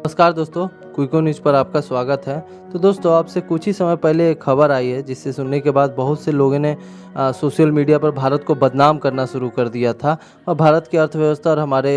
नमस्कार दोस्तों, क्विको न्यूज़ पर आपका स्वागत है। तो दोस्तों, आपसे कुछ ही समय पहले एक खबर आई है जिससे सुनने के बाद बहुत से लोगों ने सोशल मीडिया पर भारत को बदनाम करना शुरू कर दिया था और भारत की अर्थव्यवस्था और हमारे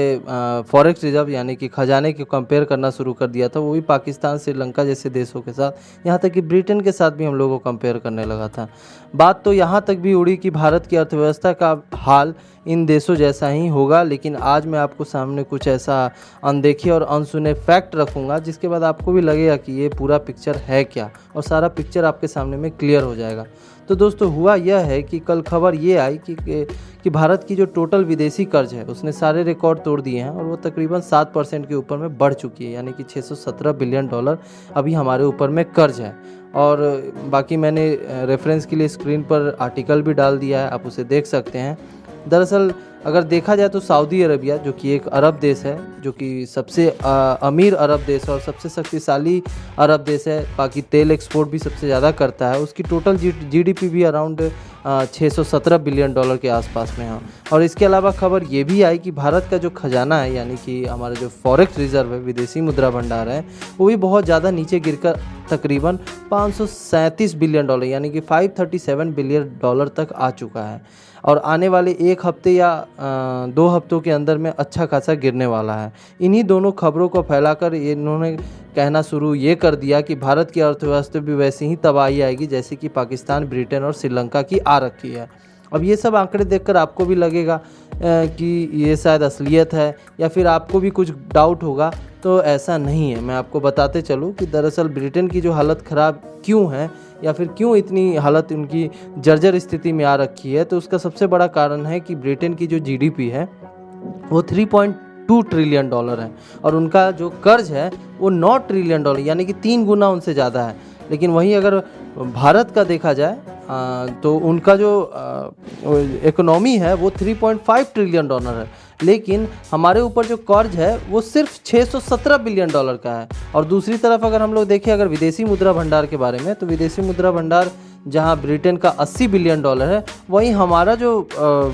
फॉरेक्स रिजर्व यानी कि खजाने को कंपेयर करना शुरू कर दिया था, वो भी पाकिस्तान, श्रीलंका जैसे देशों के साथ, यहाँ तक कि ब्रिटेन के साथ भी हम लोगों को कंपेयर करने लगा था। बात तो यहाँ तक भी उड़ी कि भारत की अर्थव्यवस्था का हाल इन देशों जैसा ही होगा, लेकिन आज मैं आपको सामने कुछ ऐसा अनदेखे और अनसुने फैक्ट रखूंगा जिसके बाद आपको भी लगेगा कि ये पूरा पिक्चर है क्या, और सारा पिक्चर आपके सामने में क्लियर हो जाएगा। तो दोस्तों, हुआ यह है कि कल खबर ये आई कि भारत की जो टोटल विदेशी कर्ज है उसने सारे रिकॉर्ड तोड़ दिए हैं और वो तकरीबन 7% के ऊपर में बढ़ चुकी है, यानी कि $617 बिलियन अभी हमारे ऊपर में कर्ज है। और बाकी मैंने रेफरेंस के लिए स्क्रीन पर आर्टिकल भी डाल दिया है, आप उसे देख सकते हैं। दरअसल अगर देखा जाए तो सऊदी अरबिया, जो कि एक अरब देश है, जो कि सबसे अमीर अरब देश और सबसे शक्तिशाली अरब देश है, बाकी तेल एक्सपोर्ट भी सबसे ज़्यादा करता है, उसकी टोटल जीडीपी भी अराउंड $617 बिलियन के आसपास में है। और इसके अलावा खबर ये भी आई कि भारत का जो खजाना है, यानी कि हमारा जो फॉरेक्स रिजर्व है, विदेशी मुद्रा भंडार है, वो भी बहुत ज़्यादा नीचे गिरकर तकरीबन $537 बिलियन यानी कि $537 बिलियन तक आ चुका है और आने वाले एक हफ्ते या 2 हफ्तों के अंदर में अच्छा खासा गिरने वाला है। इन्हीं दोनों खबरों को फैलाकर इन्होंने कहना शुरू ये कर दिया कि भारत की अर्थव्यवस्था भी वैसी ही तबाही आएगी जैसे कि पाकिस्तान, ब्रिटेन और श्रीलंका की आ रखी है। अब ये सब आंकड़े देखकर आपको भी लगेगा कि ये शायद असलियत है या फिर आपको भी कुछ डाउट होगा, तो ऐसा नहीं है। मैं आपको बताते चलूँ कि दरअसल ब्रिटेन की जो हालत ख़राब क्यों है या फिर क्यों इतनी हालत उनकी जर्जर स्थिति में आ रखी है, तो उसका सबसे बड़ा कारण है कि ब्रिटेन की जो जीडीपी है वो $3.2 ट्रिलियन है और उनका जो कर्ज है वो $9 ट्रिलियन यानी कि 3 गुना उनसे ज़्यादा है। लेकिन वहीं अगर भारत का देखा जाए तो उनका जो इकोनॉमी है वो $3.5 ट्रिलियन है, लेकिन हमारे ऊपर जो कर्ज है वो सिर्फ $617 बिलियन का है। और दूसरी तरफ अगर हम लोग देखें अगर विदेशी मुद्रा भंडार के बारे में, तो विदेशी मुद्रा भंडार जहां ब्रिटेन का $80 बिलियन है, वहीं हमारा जो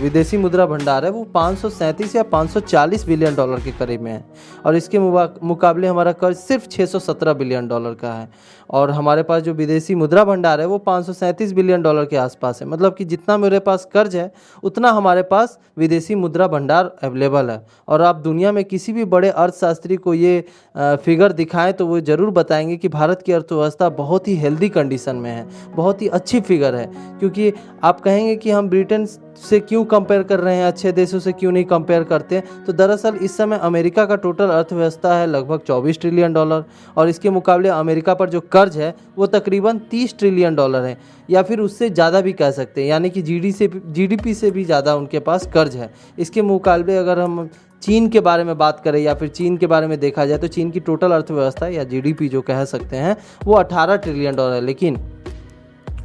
विदेशी मुद्रा भंडार है वो 537 या 540 बिलियन के करीब में है और इसके मुकाबले हमारा कर्ज सिर्फ $617 बिलियन का है। और हमारे पास जो विदेशी मुद्रा भंडार है वो 537 बिलियन के आसपास है। मतलब कि जितना मेरे पास कर्ज है उतना हमारे पास विदेशी मुद्रा भंडार अवेलेबल है। और आप दुनिया में किसी भी बड़े अर्थशास्त्री को ये फिगर दिखाएं तो वो ज़रूर बताएंगे कि भारत की अर्थव्यवस्था बहुत ही हेल्दी कंडीशन में है, बहुत ही अच्छी फिगर है। क्योंकि आप कहेंगे कि हम ब्रिटेन से क्यों कंपेयर कर रहे हैं, अच्छे देशों से क्यों नहीं कंपेयर करते, तो दरअसल इस समय अमेरिका का टोटल अर्थव्यवस्था है लगभग $24 ट्रिलियन और इसके मुकाबले अमेरिका पर जो कर्ज है वो तकरीबन $30 ट्रिलियन है या फिर उससे ज़्यादा भी कह सकते हैं, यानी कि जीडीपी से भी ज़्यादा उनके पास कर्ज है। इसके मुकाबले अगर हम चीन के बारे में बात करें या फिर चीन के बारे में देखा जाए तो चीन की टोटल अर्थव्यवस्था या जीडीपी जो कह सकते हैं वो $18 ट्रिलियन है, लेकिन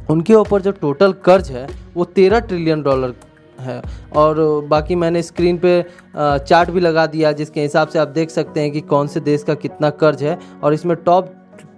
उनके ऊपर जो टोटल कर्ज है वो $13 ट्रिलियन है। और बाकी मैंने स्क्रीन पे चार्ट भी लगा दिया जिसके हिसाब से आप देख सकते हैं कि कौन से देश का कितना कर्ज है। और इसमें टॉप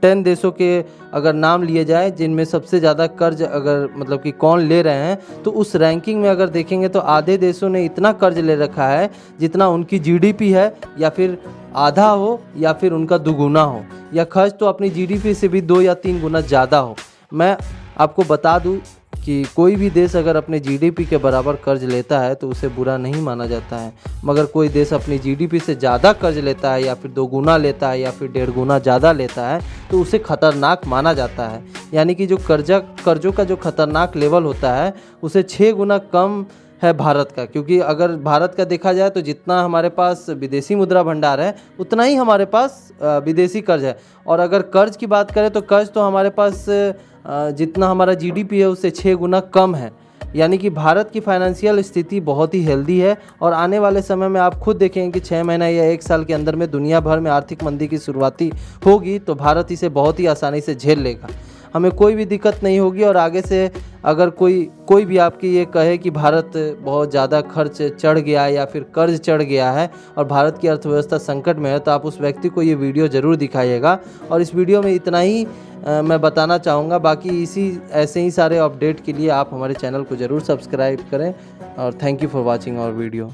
10 देशों के अगर नाम लिए जाए जिनमें सबसे ज़्यादा कर्ज अगर मतलब कि कौन ले रहे हैं, तो उस रैंकिंग में अगर देखेंगे तो आधे देशों ने इतना कर्ज ले रखा है जितना उनकी जीडीपी है, या फिर आधा हो या फिर उनका दुगुना हो, या खर्च तो अपनी जीडीपी से भी 2 या 3 गुना ज़्यादा हो। मैं आपको बता दूं कि कोई भी देश अगर अपने जीडीपी के बराबर कर्ज लेता है तो उसे बुरा नहीं माना जाता है, मगर कोई देश अपनी जीडीपी से ज़्यादा कर्ज लेता है या फिर 2 गुना लेता है या फिर 1.5 गुना ज़्यादा लेता है तो उसे खतरनाक माना जाता है। यानी कि जो कर्जों का जो खतरनाक लेवल होता है उसे 6 गुना कम है भारत का। क्योंकि अगर भारत का देखा जाए तो जितना हमारे पास विदेशी मुद्रा भंडार है उतना ही हमारे पास विदेशी कर्ज है। और अगर कर्ज की बात करें तो कर्ज तो हमारे पास जितना हमारा जीडीपी है उससे 6 गुना कम है। यानी कि भारत की फाइनेंशियल स्थिति बहुत ही हेल्दी है और आने वाले समय में आप खुद देखेंगे कि 6 महीना या 1 साल के अंदर में दुनिया भर में आर्थिक मंदी की शुरुआती होगी तो भारत इसे बहुत ही आसानी से झेल लेगा, हमें कोई भी दिक्कत नहीं होगी। और आगे से अगर कोई भी आपकी ये कहे कि भारत बहुत ज़्यादा खर्च चढ़ गया है या फिर कर्ज चढ़ गया है और भारत की अर्थव्यवस्था संकट में है, तो आप उस व्यक्ति को ये वीडियो ज़रूर दिखाइएगा। और इस वीडियो में इतना ही मैं बताना चाहूँगा। बाकी ऐसे ही सारे अपडेट के लिए आप हमारे चैनल को ज़रूर सब्सक्राइब करें और thank you for watching our video.